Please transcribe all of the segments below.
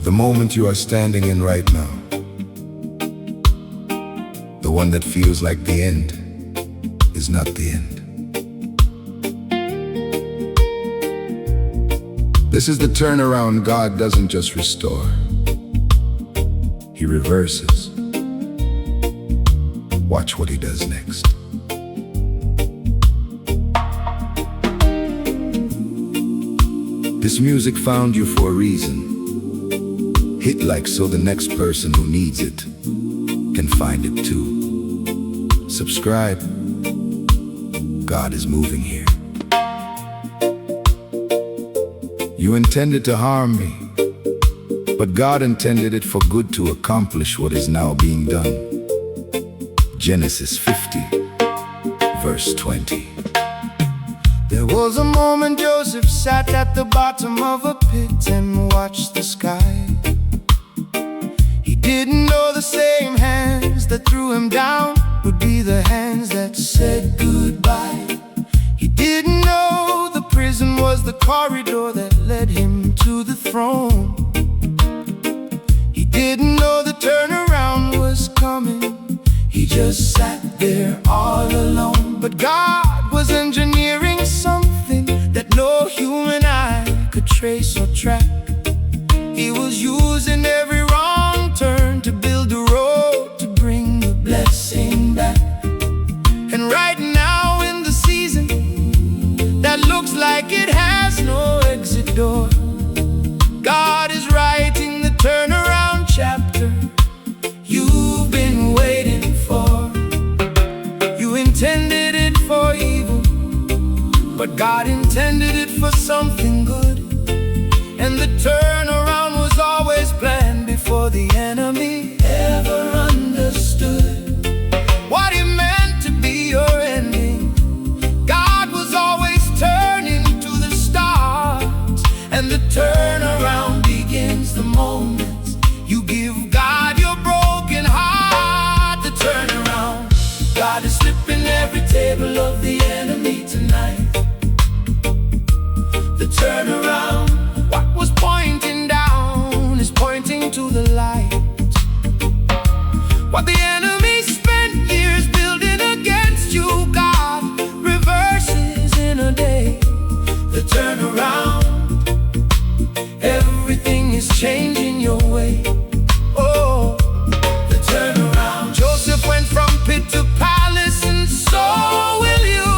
The moment you are standing in right now, the one that feels like the end, is not the end. This is the turnaround. God doesn't just restore, He reverses. Watch what He does next. This music found you for a reason. Hit like so the next person who needs it can find it too. Subscribe. God is moving here. You intended to harm me, but God intended it for good to accomplish what is now being done. Genesis 50, verse 20. There was a moment Joseph sat at the bottom of a pit and watched the sky. He didn't know the same hands that threw him down would be the hands that said goodbye. He didn't know the prison was the corridor that led him to the throne. He didn't know the turnaround was coming. He just sat there all alone. But God was engineering something that no human eye could trace or track. He was using every wrong turn to build a road to bring the blessing back. And right now in the season that looks like it has no exit door, God is writing the turnaround chapter you've been waiting for. You intended it for evil, but God intended it for something good. And the turnaround was always planned before the enemy ever understood what it meant to be your ending. God was always turning to the stars, and the turnaround begins the moment you give God your broken heart. The turnaround. God is flipping every table of the enemy tonight. The turnaround. What was pointing down is pointing to the light. What the enemy spent years building against you, God reverses in a day. The turnaround. Everything is changing your way. Oh, the turnaround. Joseph went from pit to palace, and so will you.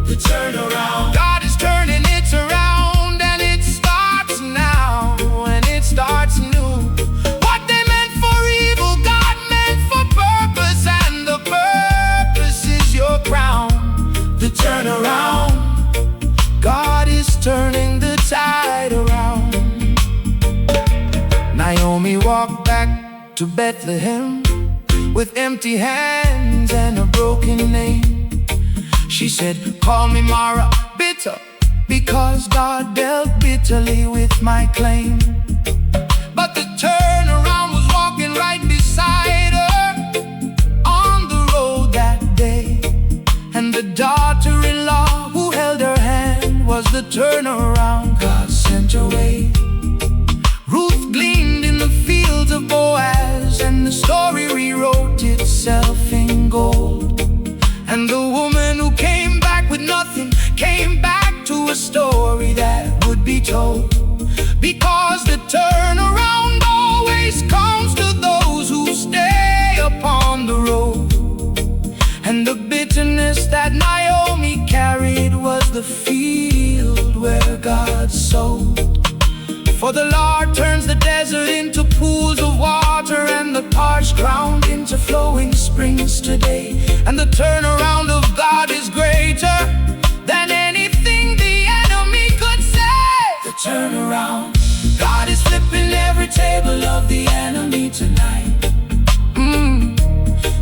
The turnaround. God is turning it around, and it starts now, and it starts new. What they meant for evil, God meant for purpose, and the purpose is your crown. The turnaround. God is turning the tide around. Naomi walked back to Bethlehem with empty hands and a broken name. She said, call me Mara, bitter, because God dealt bitterly with my claim. But the turnaround was walking right beside her on the road that day. And the daughter-in-law who held her hand was the turnaround God sent her way. Ruth gleaned in the fields of Boaz, and the story rewrote itself in gold. And the woman who came back with nothing came back to a story that would be told. Because the turnaround always comes to those who stay upon the road. And the bitterness that Naomi carried was the field where God sowed. For the Lord turns the desert into pools of water, and the parched ground into flowing springs today. And the turnaround of God is greater than anything the enemy could say. The turnaround. God is flipping every table of the enemy tonight.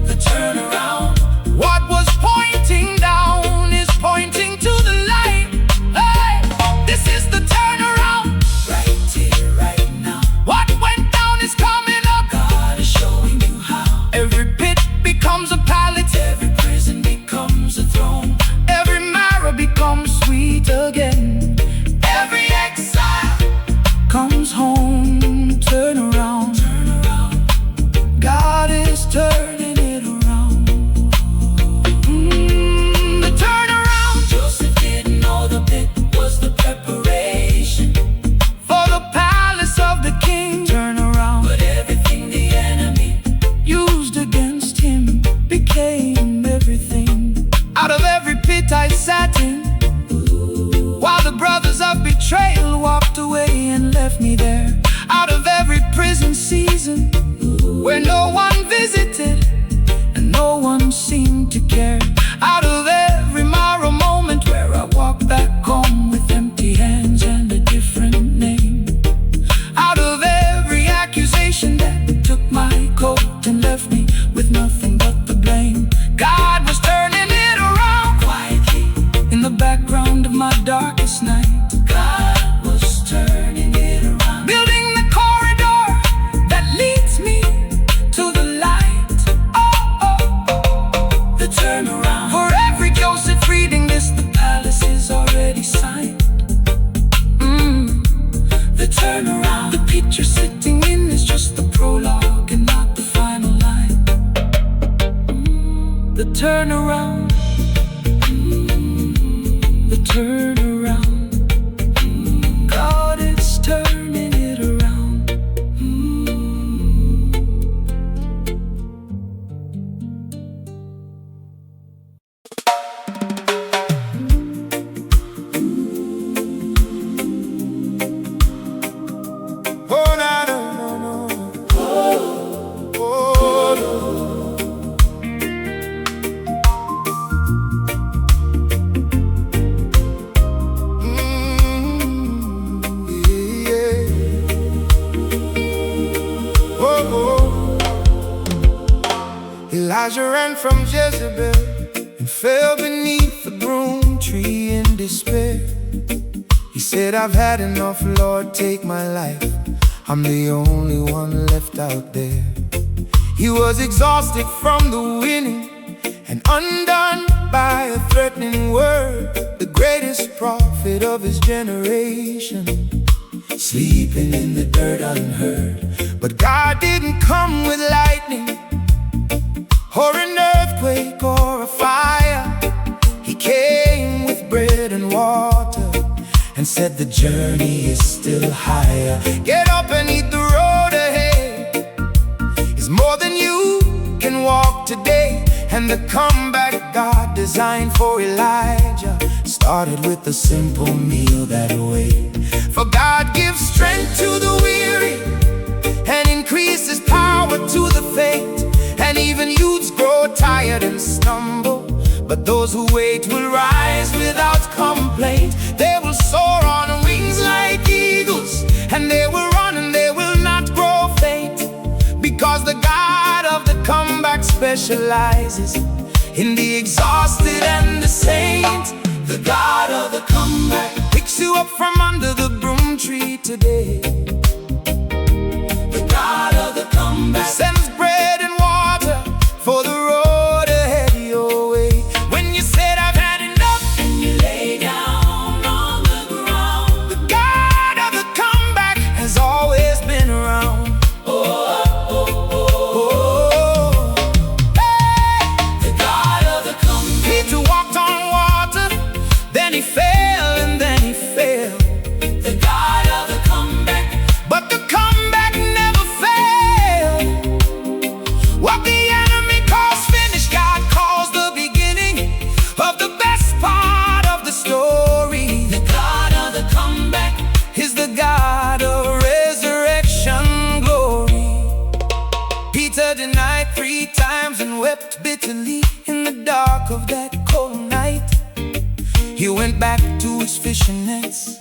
The turnaround. What was pointing down is pointing to the light. Hey, this is the turnaround. Right here, right now. What went down is coming up. God is showing you how. Every pit becomes a palace. Every prison becomes a throne. Every marrow becomes sweet again. Every exile comes home. betrayal, walked away and left me there. Out of every prison season where no one visited and no one seemed to care. Out of every morrow moment where I walked back home with empty hands and a different name. Out of every accusation that took my coat and left me with nothing but the blame. God was turning it around quietly in the background of my darkest night. God was turning it around, building the corridor that leads me to the light. Oh, the turnaround. For every Joseph reading this, the palace is already signed. The turnaround. The picture sitting in is just the prologue and not the final line. The turnaround. The turnaround. God is turning it around. Oh, no, no, no, no. Oh, no. Elijah ran from Jezebel and fell beneath the broom tree in despair. He said, I've had enough, Lord, take my life. I'm the only one left out there. He was exhausted from the winning and undone by a threatening word. The greatest prophet of his generation, sleeping in the dirt unheard. But God didn't come with lightning or an earthquake or a fire. He came with bread and water and said the journey is still higher. Get up and eat the road ahead. It's more than you can walk today. And the comeback God designed for Elijah started with a simple meal that way. For God gives strength to the weary and increases power to the faint. And even youths grow tired and stumble, but those who wait will rise without complaint. They will soar on wings like eagles, and they will run and they will not grow faint. Because the God of the comeback specializes in the exhausted and the saint. The God of the comeback picks you up from under the broom tree today. The God of the comeback sends bread and water for the road ahead your way. When you said I've had enough and you lay down on the ground, the God of the comeback has always been around. Oh, oh, oh, oh. Hey! The God of the comeback. Peter walked on water, then he fell and then he failed. The God of the comeback, but the comeback never failed. What the enemy calls finished, God calls the beginning of the best part of the story. The God of the comeback is the God of resurrection glory. Peter denied 3 times and wept bitterly in the dark of that cold night. He went back to his fishing nets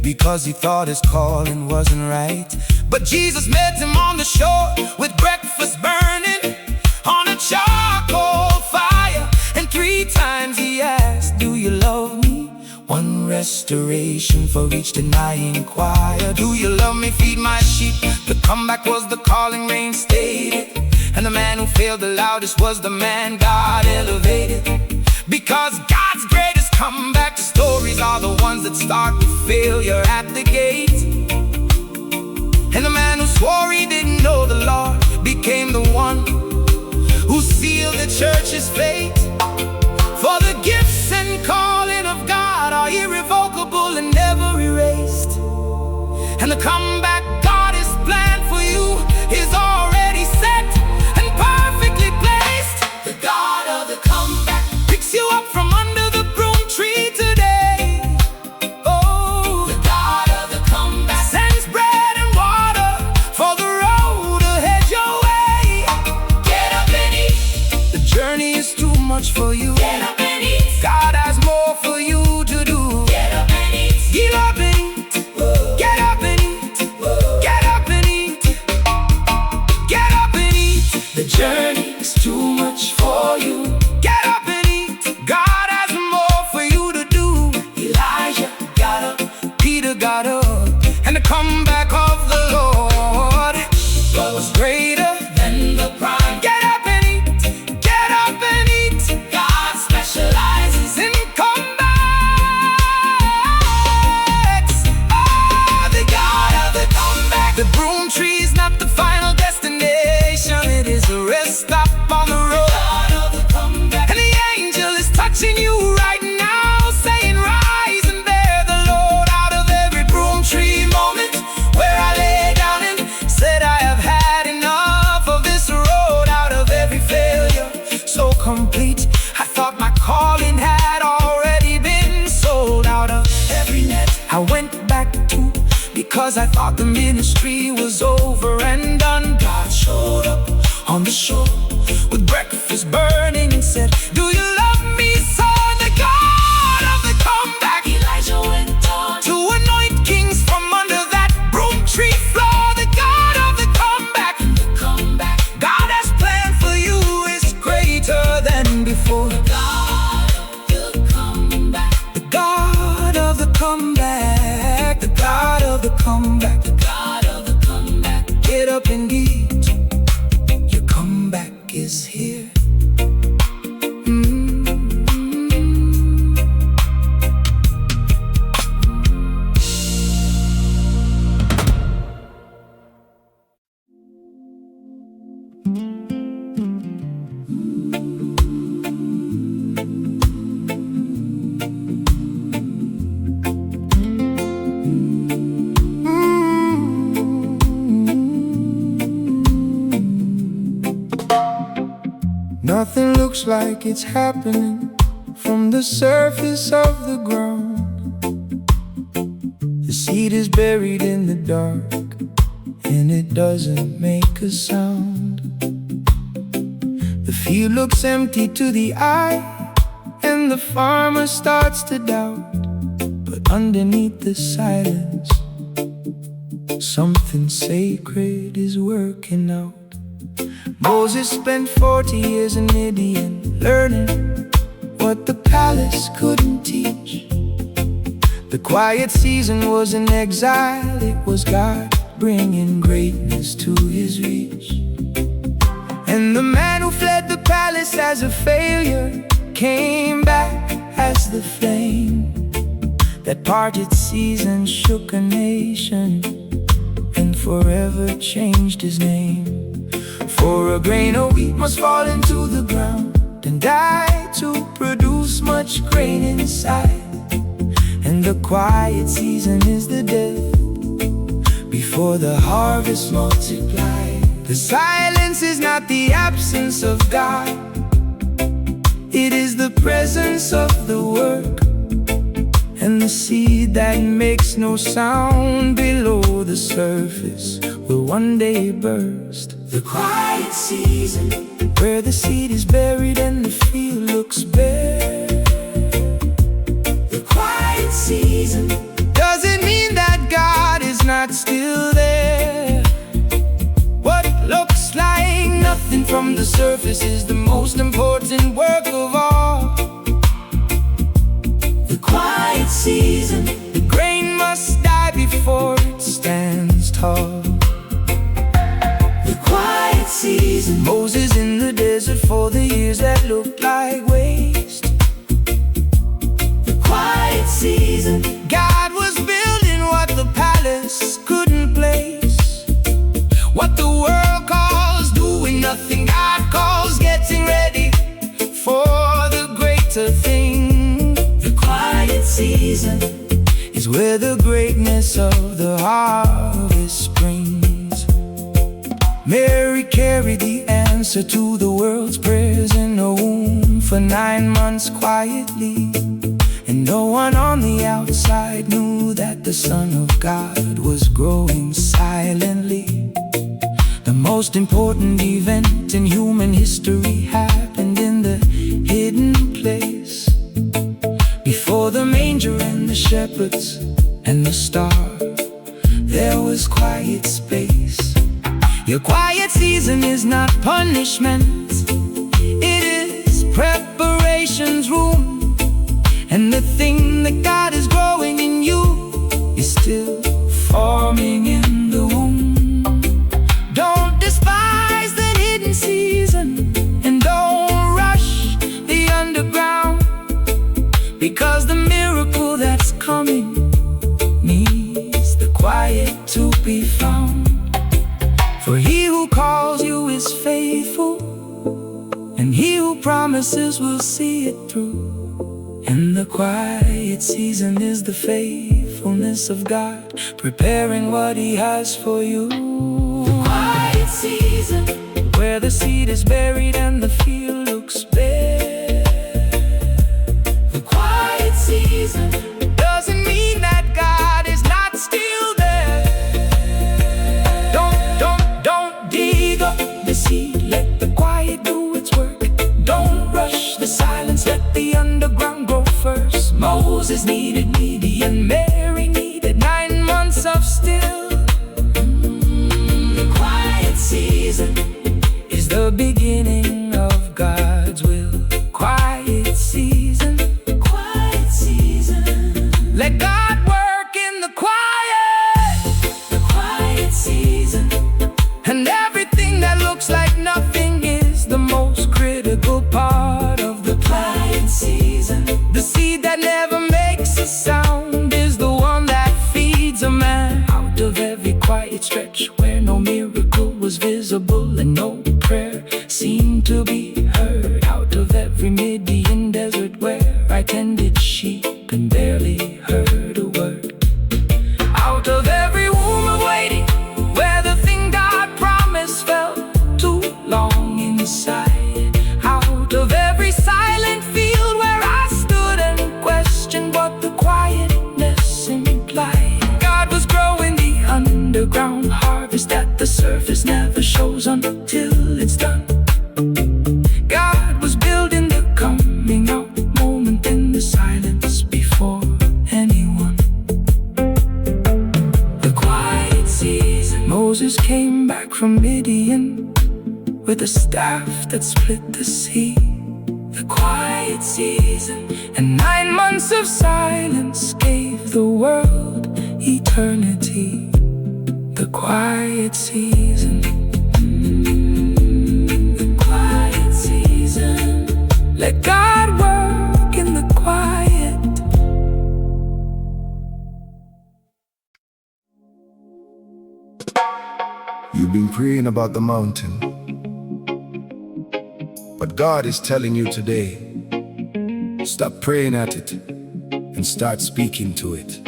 because he thought his calling wasn't right. But Jesus met him on the shore with breakfast burning on a charcoal fire. And 3 times he asked, do you love me? 1 restoration for each denying choir. Do you love me? Feed my sheep. The comeback was the calling reinstated, and the man who failed the loudest was the man God elevated. Because God's greatest comeback stories are the ones that start with failure at the gate. And the man who swore he didn't know the Lord became the one who sealed the church's fate. For the gifts and calling of God are irrevocable and never erased. And the comeback God has planned for you is already set and perfectly placed. The God of the comeback picks you up from under the broom tree today. Oh, the God I went back to, because I thought the ministry was over and done. God showed up on the shore with breakfast burning and said, "Do you love me, son?" The God of the comeback. Elijah went on to anoint kings from under that broom tree floor. The God of the comeback. God has planned for you is greater than before. The God of the comeback. The God of the comeback. The God of the comeback. The God of the comeback. Get up and eat. Your comeback is here. Nothing looks like it's happening from the surface of the ground. The seed is buried in the dark, and it doesn't make a sound. The field looks empty to the eye, and the farmer starts to doubt. But underneath the silence, something sacred is working out. Moses spent 40 years in Midian, learning what the palace couldn't teach. The quiet season was in exile. It was God bringing greatness to his reach. And the man who fled the palace as a failure came back as the flame that parted seas and shook a nation, and forever changed his name. For a grain of wheat must fall into the ground and die to produce much grain inside. And the quiet season is the death before the harvest multiplies. The silence is not the absence of God, it is the presence of the work. And the seed that makes no sound below the surface will one day burst. The quiet season, where the seed is buried and the field looks bare. The quiet season doesn't mean that God is not still there. What looks like nothing from the surface is the most important work of all. The quiet season, the grain must die before it stands tall. Quiet season, Moses in the desert for the years that looked like waste. The quiet season, God was building what the palace couldn't place. What the world calls doing nothing, God calls getting ready for the greater thing. The quiet season is where the greatness of the harvest springs. Mary carried the answer to the world's prayers in a womb for 9 months quietly. And no one on the outside knew that the Son of God was growing silently. The most important event in human history happened in the hidden place, before the manger and the shepherds and the star. There was quiet space. Your quiet season is not punishment, it is preparation's room. And the thing that God is growing in you is still forming in the womb. Don't despise the hidden season, and don't rush the underground, because the miracle that's coming needs the quiet to be found. For he who calls you is faithful, and he who promises will see it through. And the quiet season is the faithfulness of God, preparing what he has for you. The quiet season, where the seed is buried and the field looks bare. The quiet season doesn't mean that God Let God work in the quiet season. And everything that looks like nothing is the most critical part of the quiet season. The seed that never makes a sound is the one that feeds a man. Out of every quiet stretch where no miracle was visible and no prayer seemed to be heard, out of every Midian desert where I tended sheep and barely heard a word, out of every womb of waiting where the thing God promised felt too long inside, out of every silent field where I stood and questioned what the quietness implied. God was growing the underground harvest that the surface never shows until it's done. God was building the coming out moment in the silence before anyone. The quiet season. Moses came back from Midian with a staff that split the sea. The quiet season. And 9 months of silence gave the world eternity. The quiet season. The quiet season. Let God work in the quiet. You've been praying about the mountain, but God is telling you today, stop praying at it and start speaking to it.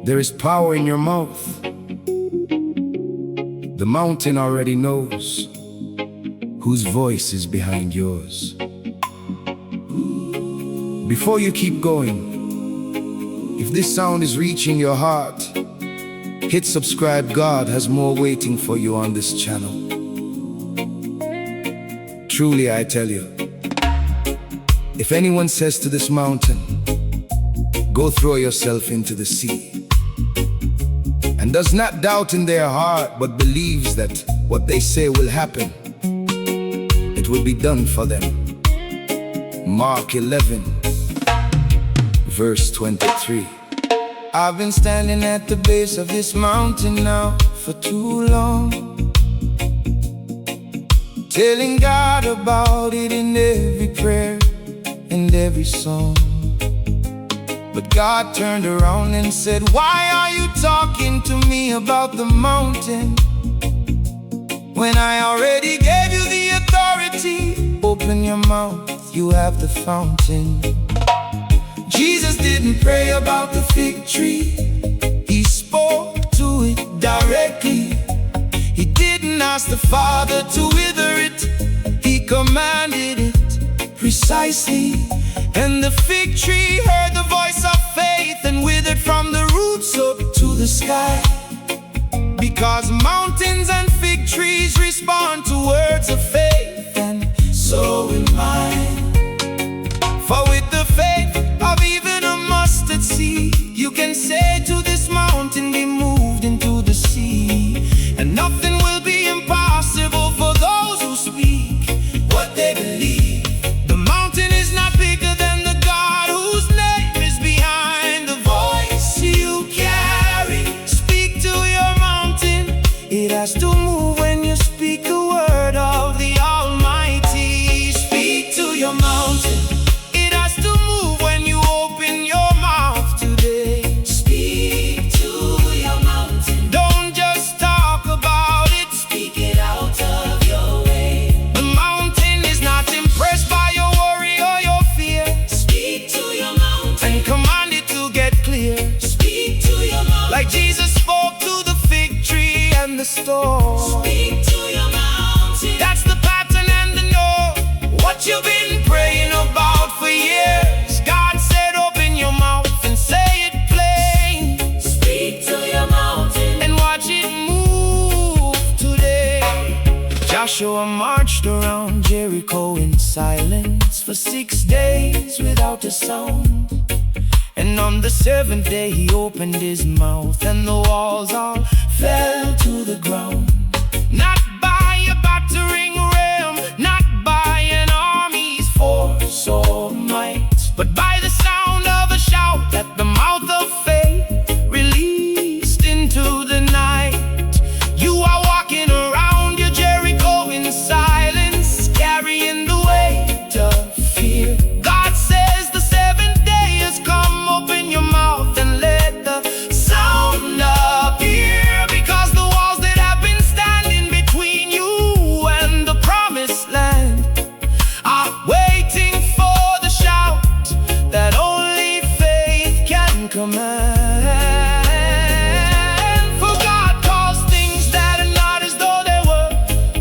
There is power in your mouth. The mountain already knows whose voice is behind yours. Before you keep going, if this sound is reaching your heart, hit subscribe. God has more waiting for you on this channel. Truly, I tell you, if anyone says to this mountain, go throw yourself into the sea, and does not doubt in their heart, but believes that what they say will happen, it will be done for them. Mark 11, verse 23. I've been standing at the base of this mountain now for too long, telling God about it in every prayer and every song. But God turned around and said, why are you talking to me about the mountain when I already gave you the authority? Open your mouth, you have the fountain. Jesus didn't pray about the fig tree, he spoke to it directly. He didn't ask the Father to wither it, he commanded it precisely. And the fig tree heard the voice of faith and withered from the roots up to the sky. Because mountains and fig trees respond to words of faith, and so will mine. For with the faith of even a mustard seed, you can say to this mountain, be moved into the sea, and nothing will be impossible for those who speak what they believe. The mountain is not bigger than the God whose name is behind the voice you carry. Speak to your mountain, it has to move when you speak the word of the Almighty. Speak to your mountain, like Jesus spoke to the fig tree and the storm. Speak to your mountain. That's the pattern and the know what you've been praying about for years. God said open your mouth and say it plain. Speak to your mountain and watch it move today. Joshua marched around Jericho in silence for 6 days without a sound. And on the 7th day he opened his mouth, and the walls all fell to the ground. Not by a battering ram, not by an army's force or might, but by the sound of a shout a man. For God calls things that are not as though they were.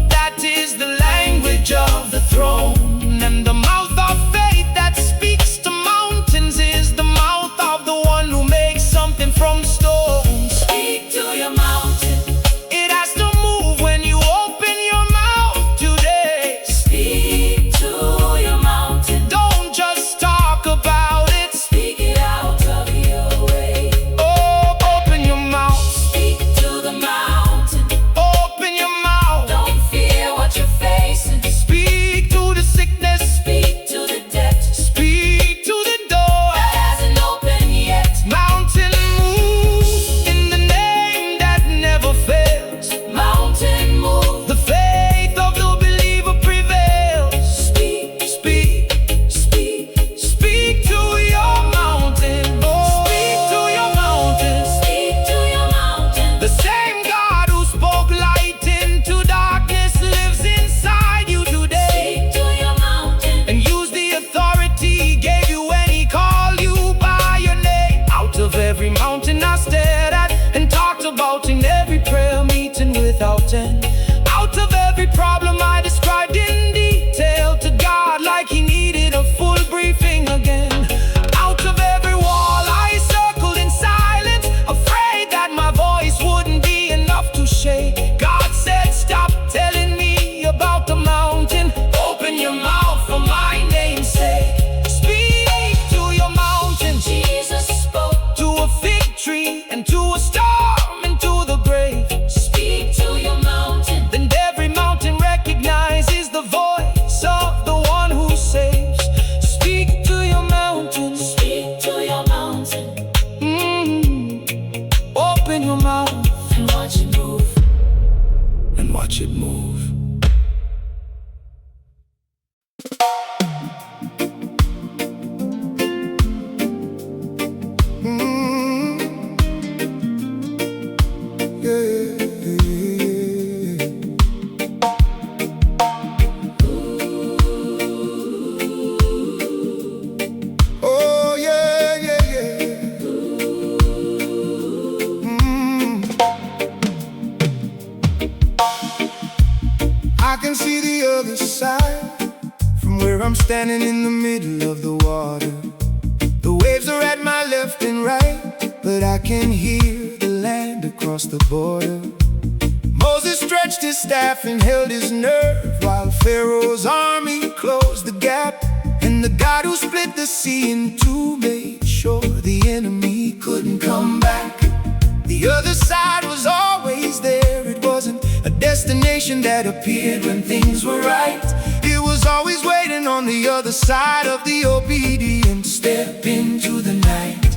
That is the language of the throne. And the mouth of faith that speaks to mountains is the mouth of the one who makes something from stone. Speak to your mountain. It has to move when you open your mouth today. Speak to your mountain. Don't just talk about it. Speak it out of your way. Oh, open your mouth. Speak to the mountain. Open your mouth. Don't fear what you're facing. Speak to the sickness. Speak to the debt Speak to the door. that hasn't opened yet. Mountain move in the name that never fails. Mountain move. The faith of the believer prevails. Speak, Speak, speak, speak to your mountain. Oh, speak to your mountain. speak to your mountain. The same God who spoke light into darkness lives inside you today. Speak to your mountain. And use the authority he gave you when he called you by your name. Out of every mountain I stared at and talked about in every prayer meeting without end. Out of every problem I described in detail to God like he needed a full briefing again. Out of every wall I circled in silence, afraid that my voice wouldn't be enough to shake. God said, stop telling me about the mountain. Open your mouth for my name's sake. Speak to your mountain. Jesus spoke. To a fig tree and to a storm and to the grave. Speak to your mountain. Then every mountain recognizes the voice of the one who saves. Speak to your mountain. Speak to your mountain. Open your mouth And watch it move. and watch it move. Oh yeah, yeah, yeah. I can see the other side from where I'm standing in the middle of the water. The waves are at my left and right, but I can hear the land across the border. Moses stretched his staff and held his nerve while Pharaoh's army closed the gap. And the God who split the sea in two made sure the enemy couldn't come back. The other side was always there. It wasn't a destination that appeared when things were right. It was always waiting on the other side of the obedient step into the night.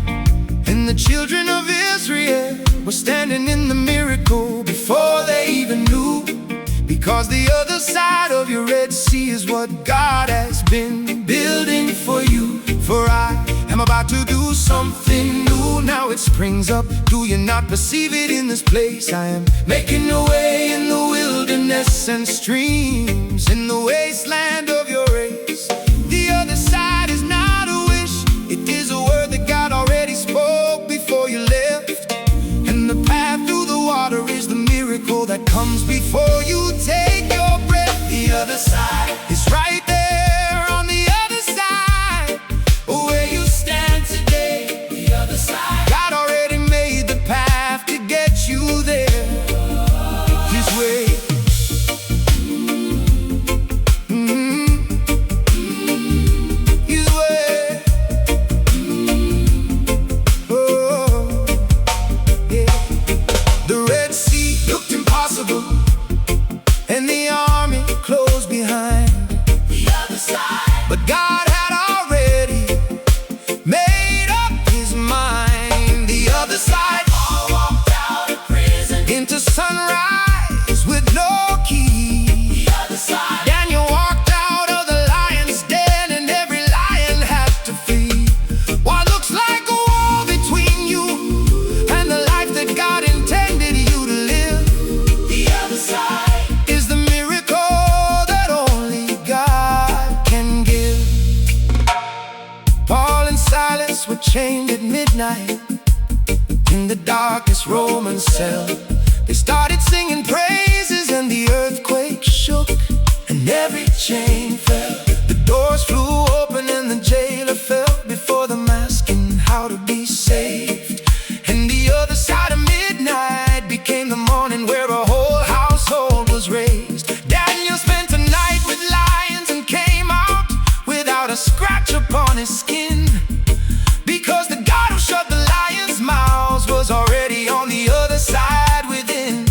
And the children of Israel were standing in the miracle before they even knew. Because the other side of your Red Sea is what God has been building for you. For I am about to do something new. Now it springs up. Do you not perceive it in this place? I am making a way in the wilderness and streams in the wasteland of your race. The other side is not a wish. It is a word that God already spoke before you left. And the path through the water is the miracle that comes before you take your breath. The other side is right there on the other side where you stand today. The other side. God already made the path to get you there. His way. His way. Oh, yeah. The Red Sea looked impossible, and the army closed behind. The other side. But God had already made up his mind. The other side, Paul walked out of prison. into sunrise with no key. The other side. Daniel walked out of the lion's den, and every lion had to flee. What looks like a wall between you and the life that God intended you to live The other side. is the miracle that only God can give. Paul and Silas were chained at midnight, in the darkest Roman cell. They started singing praises and the earthquake shook and every chain fell. The doors flew open and the jailer fell before them asking how to be saved. And the other side of midnight became the morning where a whole household was raised. Daniel spent a night with lions and came out without a scratch upon his skin, because the God who shut the lions' mouths was already on the other side within.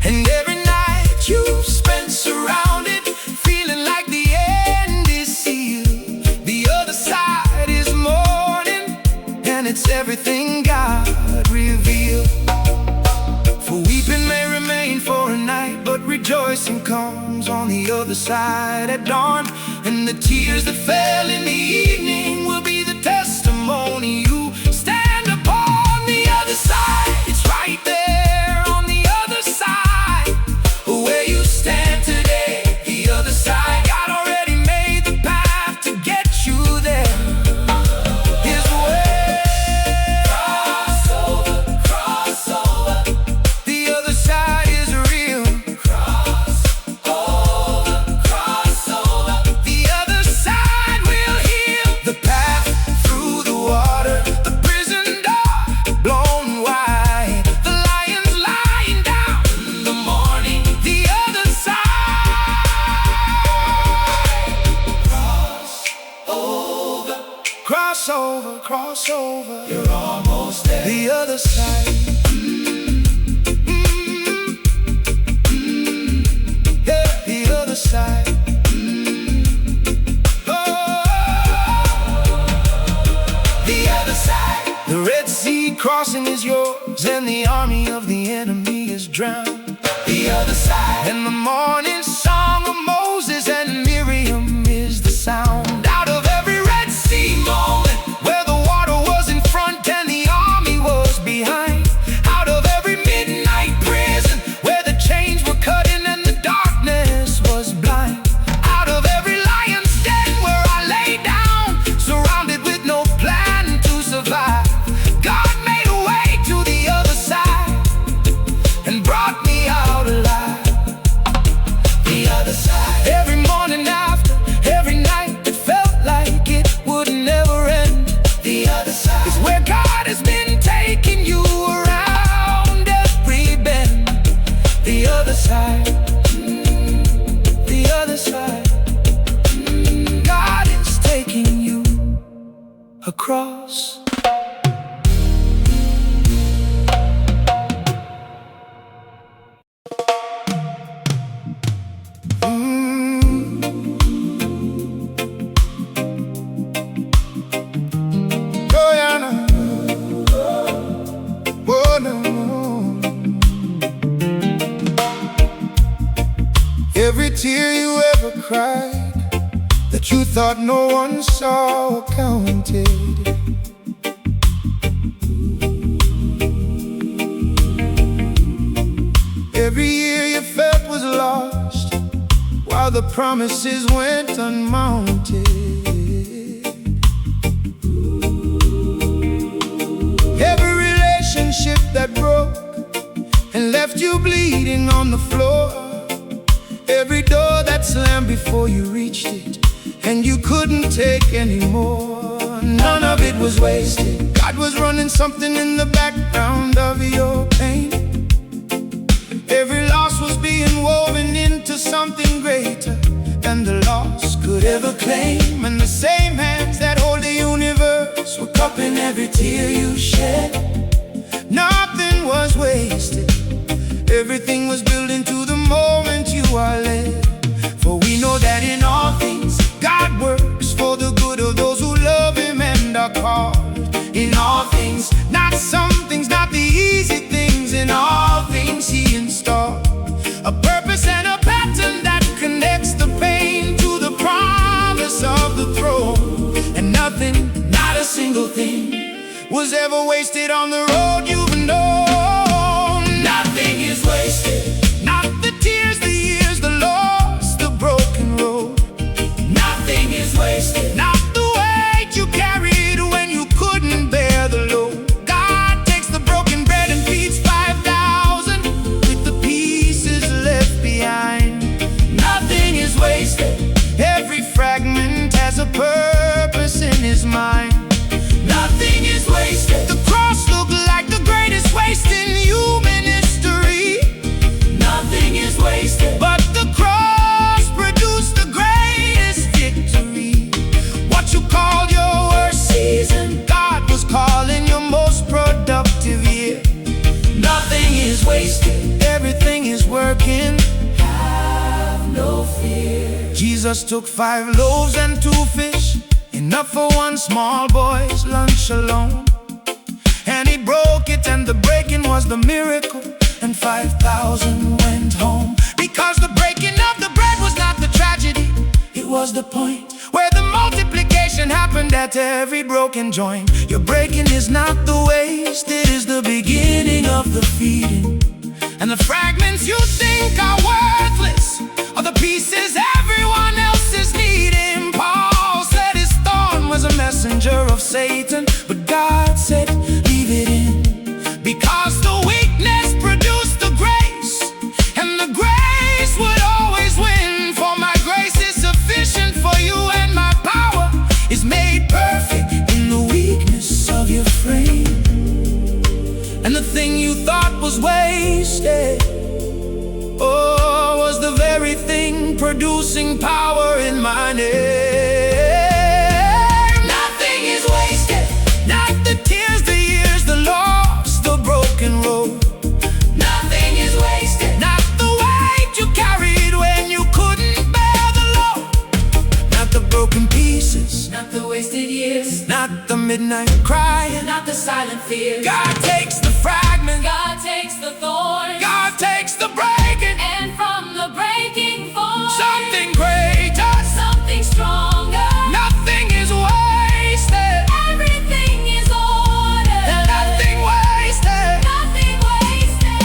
And every night you've spent surrounded, feeling like the end is sealed, the other side is morning, and it's everything God revealed. For weeping may remain for a night, but rejoicing comes on the other side at dawn. And the tears that fell in the evening will be the testimony you stand upon the other side. It's right there on the other side where you stand today. The other side, God already made the path to get you there. His way. Cross over, cross over. The other side is real. Cross over, cross over. The other side will heal. The path through the water, the prison door blown wide, the lions lying down in the morning. The other side. Cross over, cross over. You're almost there. The other side. Yeah, the other side. The other side. The Red Sea crossing is yours, and the army of the enemy is drowned. The other side. And the morning song of Moses and Miriam is the sound. Out of every Red Sea moment, where the water was in front and the army was behind. Out of every midnight prison, where the chains were cutting and the darkness was blind. Out of every lion's den, where I lay down, surrounded with no plan to survive. God made a way to the other side and brought me out alive. The other side. Every morning after, every night, it felt like it would never end. The other side is where God has been taking you around every bend. The other side. The other side. God is taking you across. Oh, yeah, no. Oh, no. Every tear you ever cried, that you thought no one saw or counted. Every year you felt was lost, while the promises went unmounted. Every relationship that broke and left you bleeding on the floor. Every door that slammed before you reached it, and you couldn't take anymore. None of it was wasted. God was running something in the background of your pain. Every loss was being woven into something greater than the loss could ever claim. And the same hands that hold the universe were cupping every tear you shed. Nothing was wasted. Everything was built into the moment you are led. For we know that in all things God works for the good of those who love Him and are called. In all things, not some things, not the easy things. In all things He installed a purpose and a pattern that connects the pain to the promise of the throne. And nothing, not a single thing, was ever wasted on the road you've known. Nothing is wasted. Not the tears, the years, the loss, the broken road. Nothing is wasted. Not the weight you carried when you couldn't bear the load. God takes the broken wasted. Everything is working. Have no fear. Jesus took 5 loaves and 2 fish, enough for one small boy's lunch alone. And he broke it, and the breaking was the miracle, and 5,000 went home. Because the breaking of the bread was not the tragedy, it was the point where the multiplication happened at every broken joint. Your breaking is not the waste, it is the beginning of the feeding. And the fragments you think are worthless are the pieces everyone else is needing. Paul said his thorn was a messenger of Satan, but God said, leave it in. Because the weakness produced the grace, and the grace would always win. For my grace is sufficient for you, and my power is made perfect in the weakness of your frame. And the thing you thought was wasted, oh, was the very thing producing power in my name. Nothing is wasted. Not the tears, the years, the loss, the broken road. Nothing is wasted. Not the weight you carried when you couldn't bear the load. Not the broken pieces. Not the wasted years. Not the midnight crying. Not the silent fears. God takes the fragment. God takes the thorns. God takes the breaking. And from the breaking form, Something greater. something stronger. Nothing is wasted. Everything is ordered. Nothing wasted. Nothing wasted.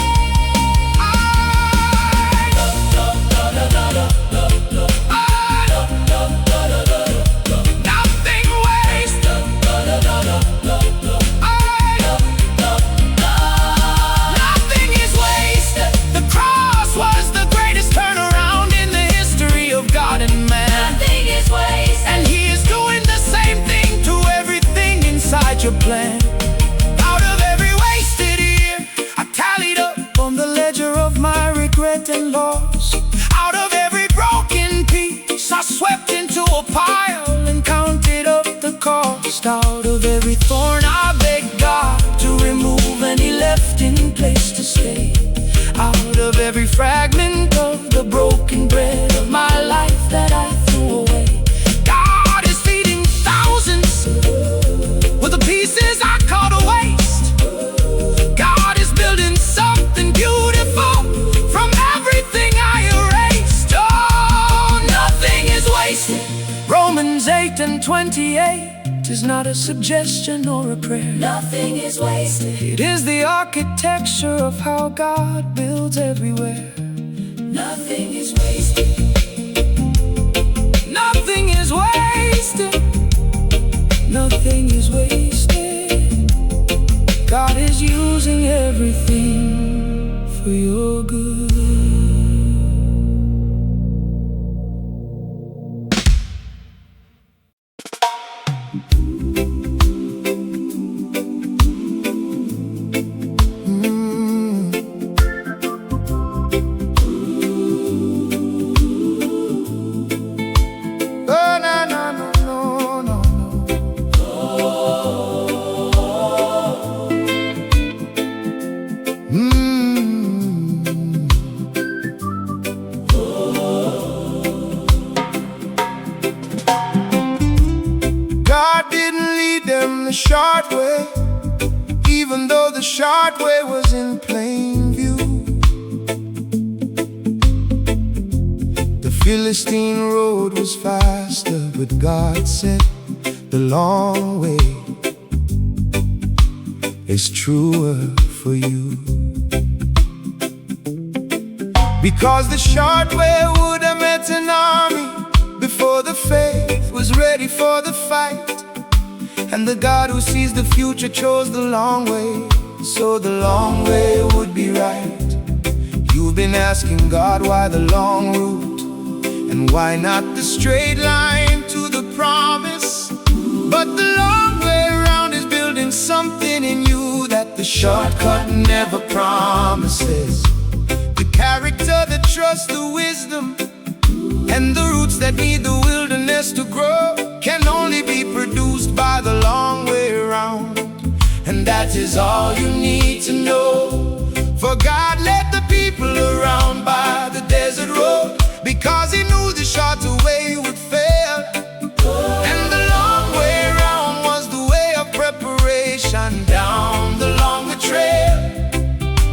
Nothing wasted. Nothing is wasted. The cross was the greatest turnaround in the history of God and man. Nothing is wasted. And He is doing the same thing to everything inside your plan. Out of every wasted year, I tallied up on the ledger of my regret and loss. Out of every broken piece, I swept into a pile and counted up the cost. Out of every thorn, I begged God to remove, and He left in place to stay. Out of every fragment of the broken bread of my life that I threw away, God is feeding thousands with the pieces I called a waste. God is building something beautiful from everything I erased. Oh, nothing is wasted. Romans 8:28 is not a suggestion or a prayer. Nothing is wasted. It is the architecture of how God builds everywhere. Nothing is wasted. Nothing is wasted. Nothing is wasted. God is using everything for your good. Oh, no, no, no, no, no, no. God didn't lead them the short way, even though the short way was in plain view. The Philistine road was faster, but God said the long way is truer for you. Because the short way would have met an army before the faith was ready for the fight. And the God who sees the future chose the long way, so the long way would be right. You've been asking God why the long route, and why not the straight line to the promise. But the long way around is building something in you that the shortcut never promises. The character that trusts the wisdom, and the roots that need the wilderness to grow, can only be produced by the long way around. And that is all you need to know. For God led the people around by the desert road, because he knew the shorter way would fail. And the long way round was the way of preparation down the longer trail.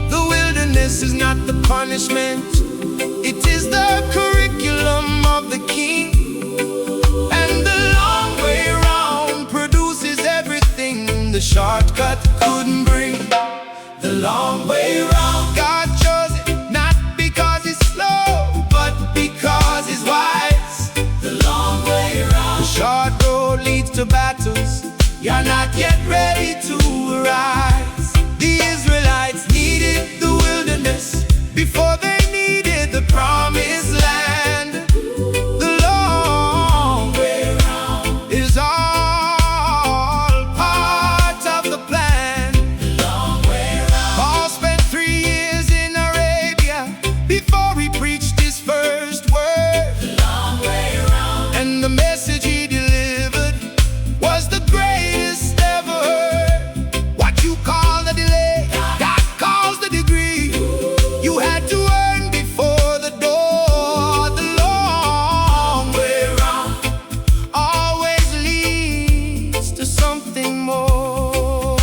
The wilderness is not the punishment, it is the curriculum of the king. And the long way round produces everything the shortcut couldn't bring. The long way round, God chose it, not because he's slow, but because he's wise. The long way round, the short road leads to battles you're not yet ready to arise. The Israelites needed the wilderness before they needed the promised land. The long way round is all part of the plan. The long way round. Paul spent 3 years in Arabia before he preached his first word. The long way round. And the message he delivered was the greatest ever heard. What you call the delay, God calls the degree. You had to earn before the door. The long way round always leads to something more.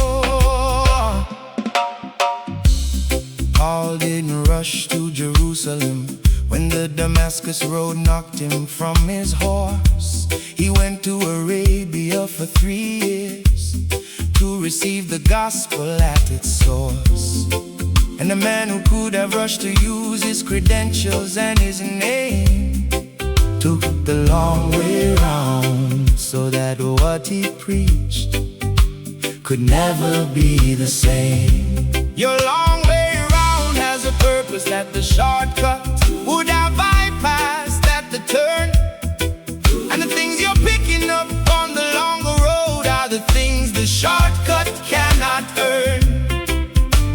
Paul didn't rush to Jerusalem when the Damascus road knocked him from his horse. He went to Arabia for 3 years to receive the gospel at its source. And the man who could have rushed to use his credentials and his name took the long way round, so that what he preached could never be the same. Your long way round has a purpose that the shortcut would have bypassed at the turn. And the things you're picking up on the longer road are the things the shortcut cannot earn.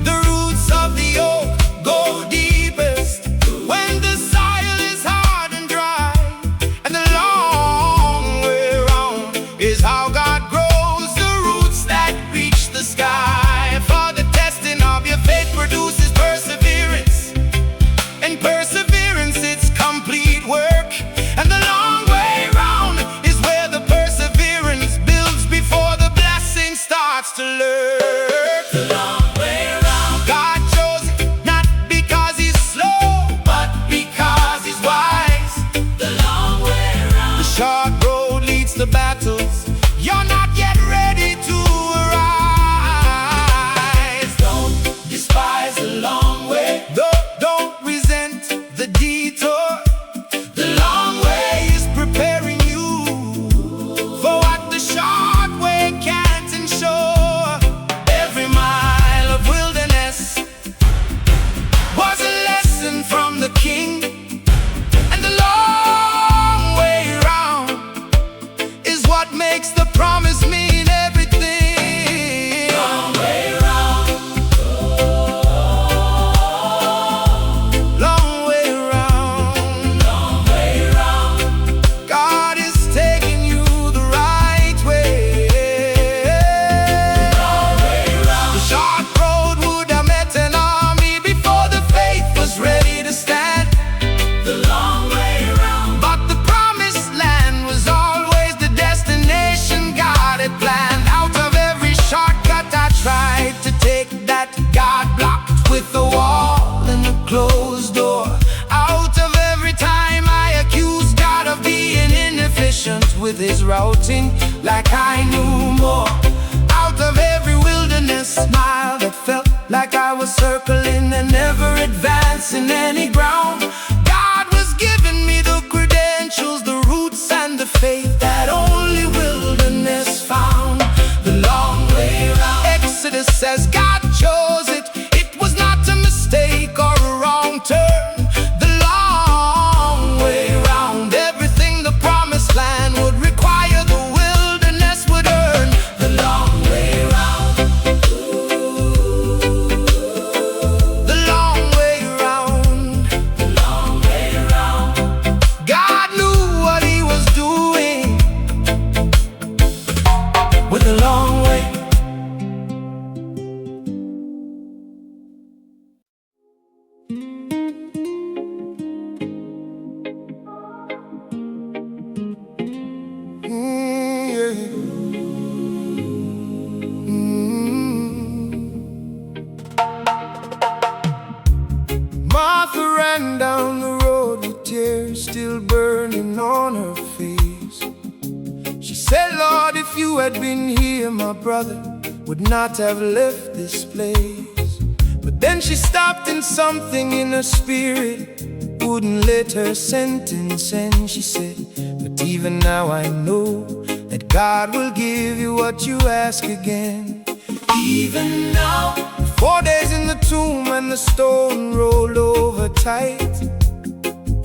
The roots of the oak go deepest when the soil is hard and dry. And the long way round is how God grows the roots that reach the sky. For the testing of your faith produces perseverance, and perseverance, it's complete work. And the long way round is where the perseverance builds before the blessing starts to lurk. The long way round, God chose it, not because he's slow, but because he's wise. The long way round, the short road leads to battles you're not yet ready to arise. Don't despise the long way, don't resent the detour. The long way is preparing you for what the short way can't ensure. Every mile of wilderness was a lesson from the king. And the long way round is what makes the promise mean everything. Long way round, long way round, long way round. God is taking you the right way. Long way round. The short road would have met an army before the faith was ready to stand. The long way round. But the promised land was always the destination God had planned. Out of every shortcut I tried to take that God blocked with a wall and a closed door. Out of every time I accused God of being inefficient with his routing, like I knew more. Out of every wilderness mile that felt like I was circling and never advancing any ground, God was giving me the credentials, the roots and the faith that only wilderness found. The long way round, Exodus says God chose it, it was not a mistake or a wrong turn. The long way round, everything the promised land would require, the wilderness would earn. The long way round, the long way round, the long way round. God knew what he was doing with the long way. you had been here, my brother would not have left this place. But then she stopped, and something in her spirit wouldn't let her sentence end. She said, but even now I know that God will give you what you ask again. Even now, 4 days in the tomb and the stone rolled over tight.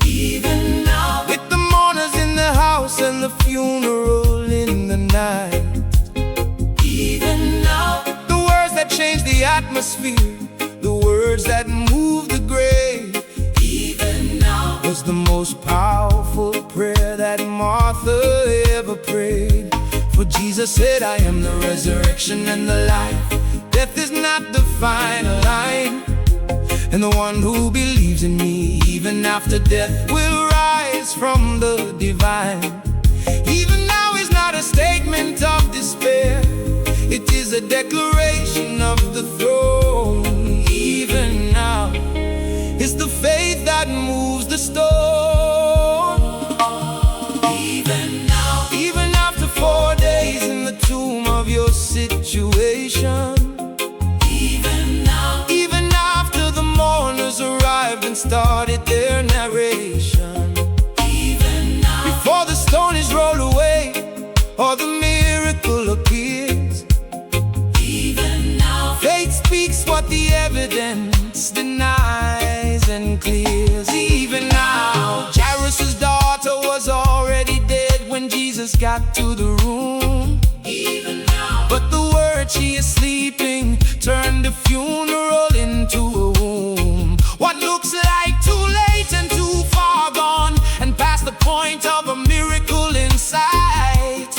Even now, with the mourners in the house and the funeral in the night. Even now, the words that changed the atmosphere, the words that moved the grave. Even now, was the most powerful prayer that Martha ever prayed. For Jesus said, I am the resurrection and the life. Death is not the final line. And the one who believes in me, even after death, will rise from the divine. Even now is not a statement of despair, it is a declaration of the throne. Even now is the faith that moves the stone. Even now, even after 4 days in the tomb of your situation. Even now, even after the mourners arrived and started their narration. Even now, before the stone is rolled away or the miracle appears. Even now, faith speaks what the evidence denies and clears. Even now, Jairus' daughter was already dead when Jesus got to the room. Even now, but the word she is sleeping turned the funeral into a womb. What looks like too late and too far gone, and past the point of a miracle in sight.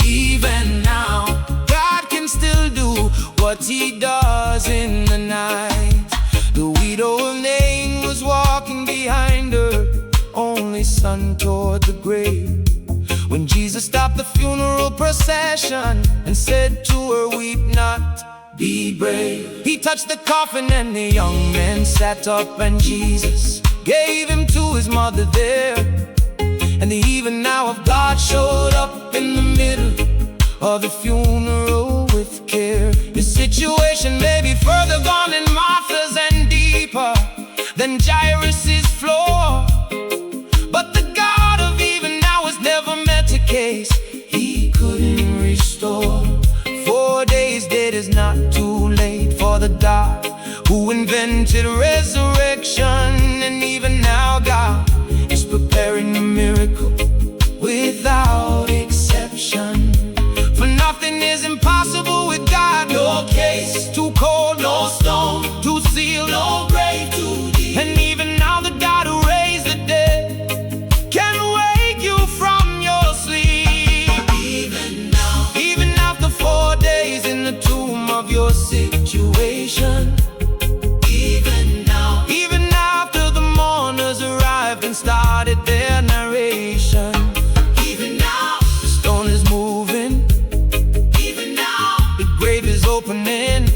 Even now, God can still do what he does in the night. The widow of Nain was walking behind her only son toward the grave, when Jesus stopped the funeral procession and said to her, weep not, be brave. He touched the coffin and the young man sat up, and Jesus gave him to his mother there. And the even now of God showed up in the middle of the funeral with care. His situation may be further gone than Martha's and deeper than Jairus' floor, but the God of even now has never met a case he couldn't restore. 4 days dead is not too late for the God who invented resurrection. And even now God is preparing a miracle without exception. For nothing is impossible with God. No case too cold, no stone too sealed, no grave too deep. And even now the God who raised the dead can wake you from your sleep. Even now, even after 4 days in the tomb of your situation. Even now, even after the mourners arrived and started their narration. Even now, the stone is moving. Even now, the grave is opening.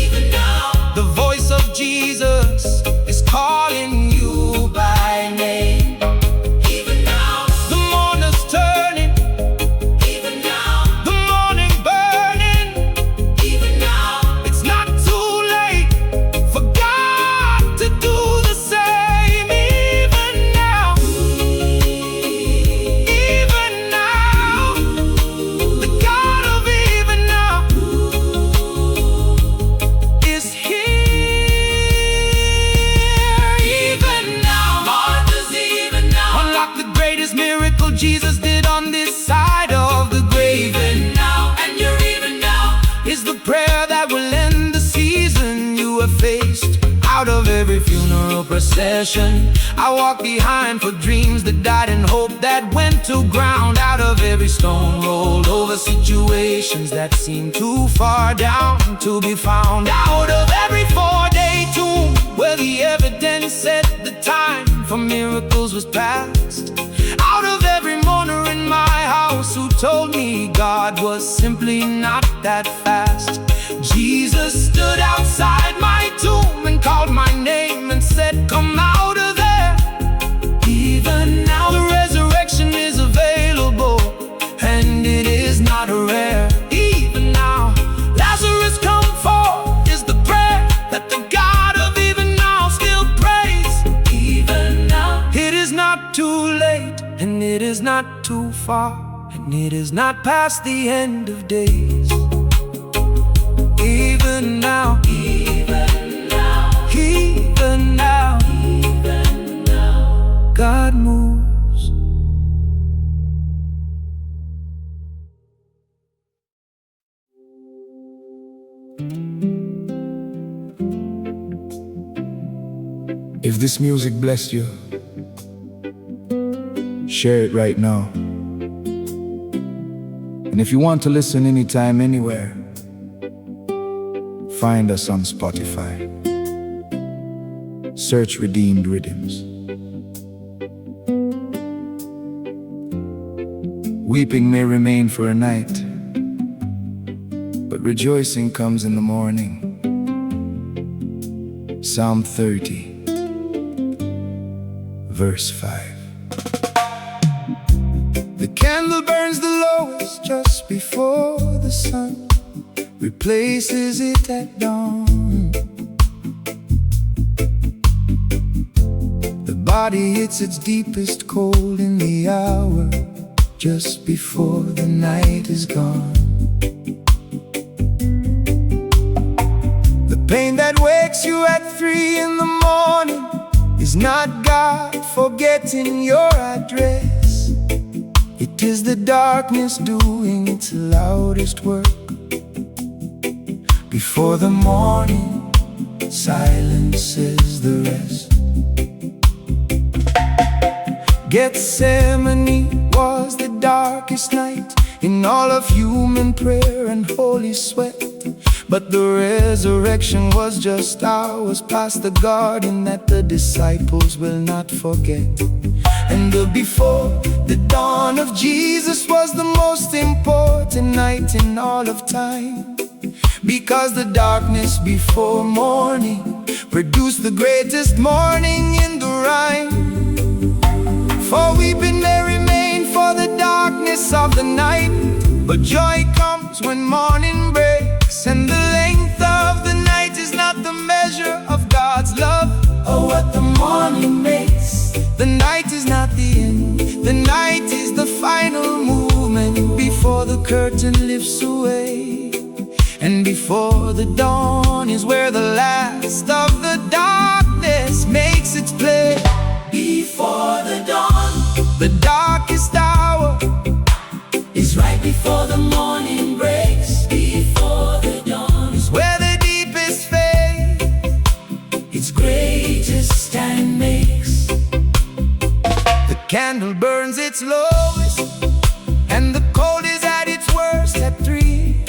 Even now, the voice of Jesus is calling you by name. Even now, the mourners turning. Even now, the morning burning. Even now, it's not too late for God to do the same. Even now, the God of even now is here. Even now, Martha's even now. Unlock the greatest miracle Jesus did on this side of the grave. Even now, and you're even now, is the prayer that will end the season you have faced. Out of every funeral procession I walk behind for dreams that died and hope that went to ground. Out of every stone rolled over situations that seem too far down to be found. Out of every 4-day tomb where the evidence said the time for miracles was past. Out of every mourner in my house who told me God was simply not that fast. Jesus stood outside my tomb and called my name and said, come out of there. Even now the resurrection is available, and it is not a rare not too far, and it is not past the end of days. Even now, Even now, even now, even now, God moves. If this music blessed you, share it right now. And if you want to listen anytime, anywhere, find us on Spotify. Search Redeemed Riddims. Weeping may remain for a night, but rejoicing comes in the morning. Psalm 30, verse 5. The candle burns the lowest just before the sun replaces it at dawn. The body hits its deepest cold in the hour just before the night is gone. The pain that wakes you at 3 in the morning is not God forgetting your address. It is the darkness doing its loudest work before the morning silences the rest. Gethsemane was the darkest night in all of human prayer and holy sweat. But the resurrection was just hours past the garden that the disciples will not forget. And before the dawn of Jesus was the most important night in all of time, because the darkness before morning produced the greatest morning in the rhyme. For weeping may remain for the darkness of the night, but joy comes when morning breaks. And the length of the night is not the measure of God's love, or what the morning makes. The night is not the end, the night is the final movement before the curtain lifts away. And before the dawn is where the last of the darkness makes its play. before the dawn The darkest hour is right before the morning breaks. Before the dawn is where the deepest faith its greatest stand makes. the candle burns its lowest, and the cold is at its worst at 3.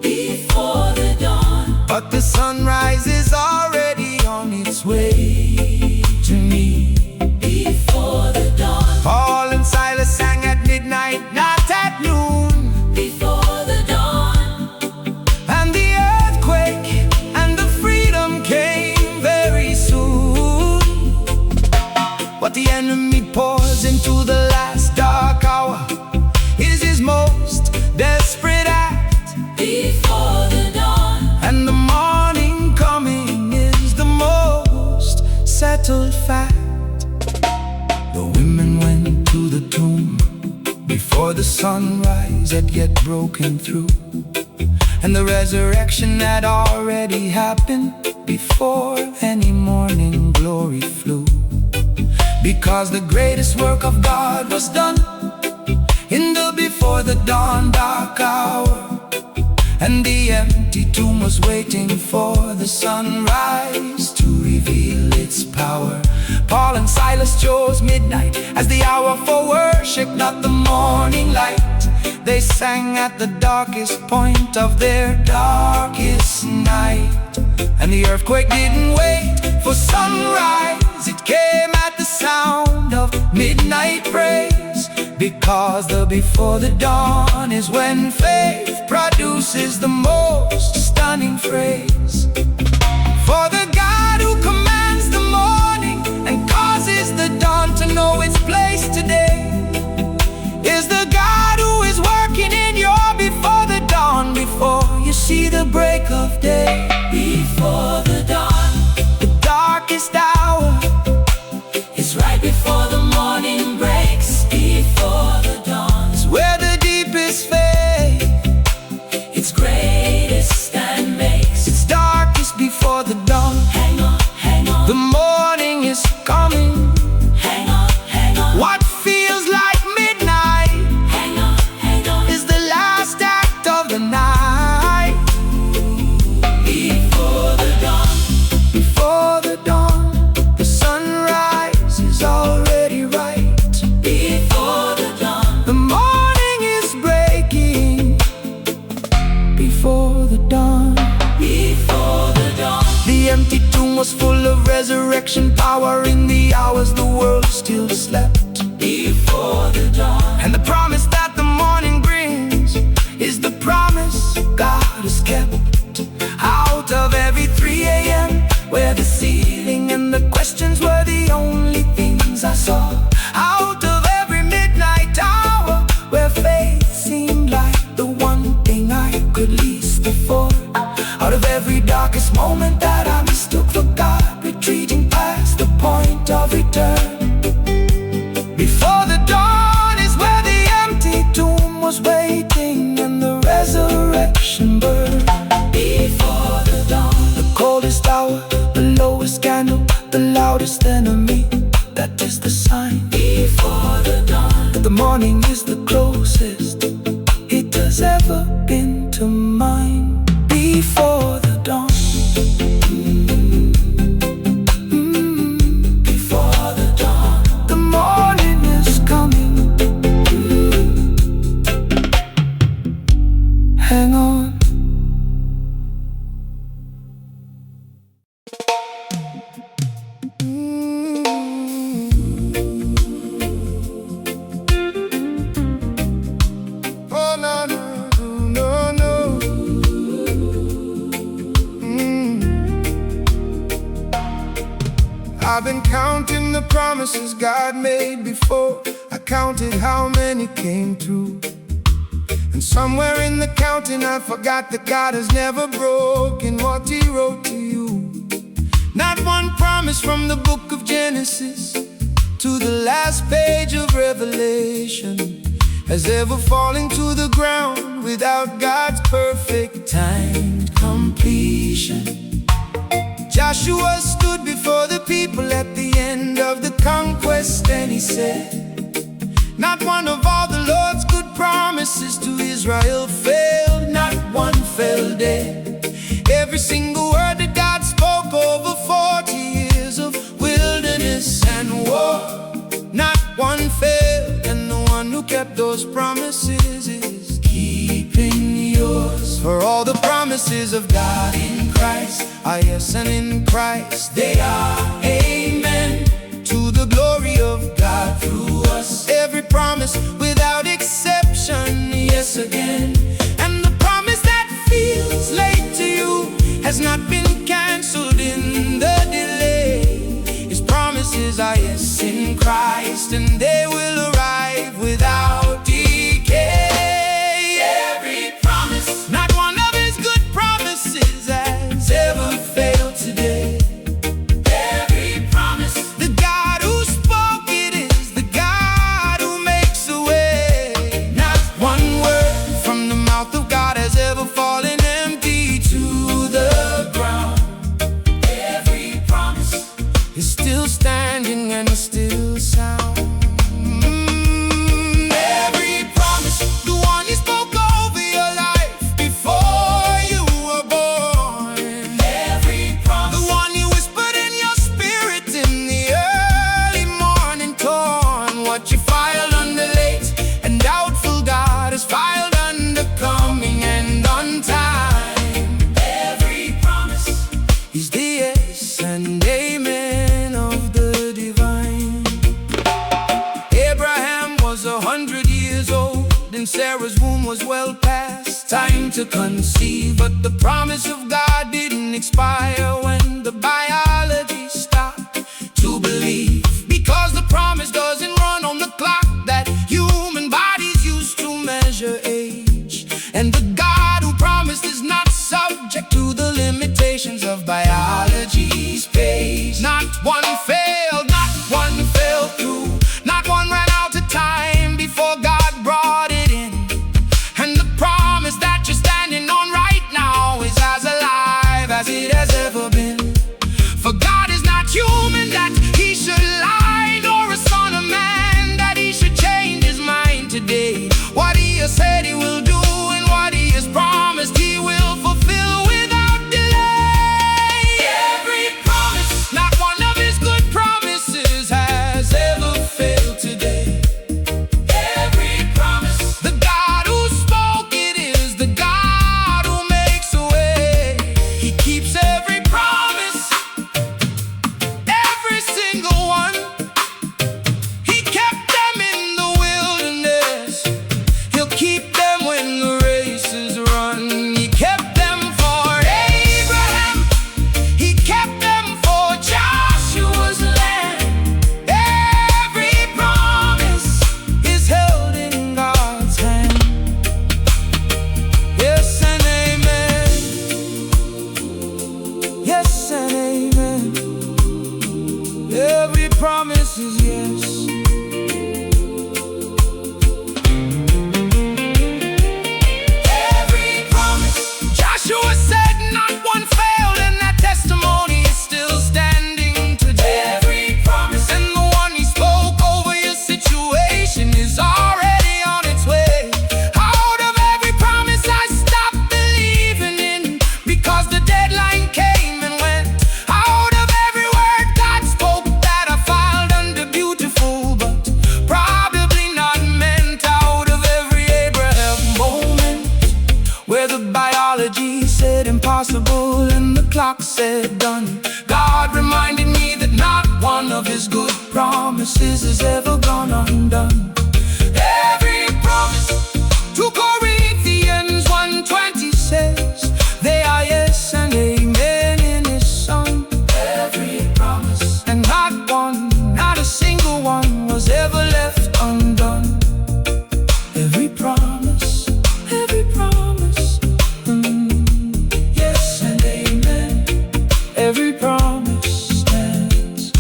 Before the dawn, But the sunrise is already on its way to me. before the dawn, Paul and Silas sang at midnight, not at noon. before the dawn, And the earthquake and the freedom came very soon. What the enemy pours into the last dark hour is his most desperate act. before the dawn, And the morning coming is the most settled fact. The women went to the tomb before the sunrise had yet broken through, and the resurrection had already happened before any morning glory flew. Because the greatest work of God was done in the before the dawn dark hour, and the empty tomb was waiting for the sunrise to reveal its power. Paul and Silas chose midnight as the hour for worship, not the morning light. They sang at the darkest point of their darkest night. And the earthquake didn't wait for sunrise, it came at the sound of midnight praise. Because the before the dawn is when faith produces the most stunning phrase. For the God who commands the morning and causes the dawn to know its place today is the God who is working in your before the dawn, before you see the break of day. before the dawn The darkest hour is right before the morning breaks. resurrection power in the hours the world still slept. Before the dawn, And the promise that the morning brings is the promise God has kept. Out of every 3 a.m. where the ceiling and the questions were the only things I saw. Out of every midnight hour where faith seemed like the one thing I could least afford. Out of every darkest moment that I mistook for God, retreating past the point of return. Before the dawn is where the empty tomb was waiting and the resurrection burned. before the dawn, The coldest hour, the lowest candle, the loudest enemy, that is the sign. before the dawn, That the morning is the closest it has ever been to mine. Before the dawn. before the dawn, The morning is coming. Hang on. Oh no no no no. I've been counting the promises God made before. I counted how many came true. And somewhere in the counting I forgot that God has never broken what He wrote to you. Not one promise from the book of Genesis to the last page of Revelation has ever fallen to the ground without God's perfect timed completion. Joshua stood before the people at the end of the conquest and he said, not one of all the Lord's good promises to Israel failed, not one fell dead. Every single word that God spoke over 40 years of wilderness and war, not one failed, and the one who kept those promises is keeping yours. For all the promises of God in Christ are yes, and in Christ they are amen, to the glory of God through us. Every promise without exception, yes again. And the promise that feels late to you has not been cancelled in the delay. His promises are yes in Christ, and they will arrive without decay. Every promise, not one of His good promises has ever failed today. Every promise, the God who spoke it is the God who makes a way. Not one word from the mouth of God has ever fallen empty to the ground. Every promise is still standing and is still sound. Every promise, the one you spoke over your life before you were born. Every promise, the one you whispered in your spirit in the early morning torn. What you filed under late and doubtful, God has filed under coming and on time. Every promise is the yes and amen of the divine. Abraham was 100 years old, and Sarah's womb was well past time to conceive. But the promise of God didn't expire when the biology stopped to believe. Because the promise doesn't run on the clock that human bodies use to measure age. And the God who promised is not subject to the limitations of biology's pace. Not one failed, not one fell through, not one ran out of time before God brought it in. And the promise that you're standing on right now is as alive as it has ever been. For God is not human that He should lie, nor a son of man that He should change His mind today. What He has said He will do, and what He has promised He will fulfill without delay. promises, yes. Every promise Joshua said not one failed, and that testimony is still standing today. every promise And the one he spoke over your situation is already on its way. Out of every promise I stopped believing in, because the deadline came and went. Out of every word God spoke that I filed under beautiful, but probably not meant. Out of every Abraham moment where the biology said impossible and the clock said done, God reminded me that not one of his good promises has ever gone undone. Every promise, 2 Corinthians 1:20 says, they are yes and amen in his son. every promise And not one, not a single one was ever left undone. Every promise, every promise, yes and amen. Every promise stands.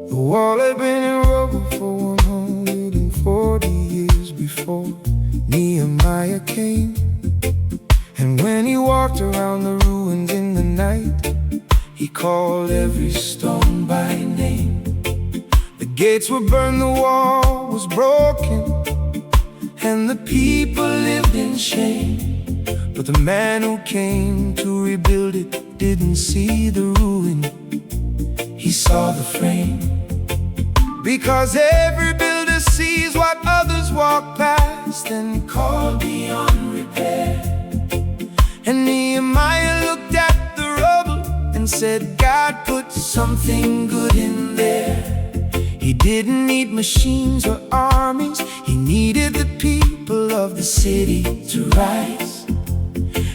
The wall had been in rubble for 140 years before Nehemiah came. And when he walked around the ruins in the night, he called every stone by name. The gates were burned, the wall was broken, and the people lived in shame. But the man who came to rebuild it didn't see the ruin, he saw the frame. Because every builder sees what others walk past and call beyond repair. And Nehemiah looked at the rubble and said, God put something good in there. He didn't need machines or armies, he needed the people of the city to rise.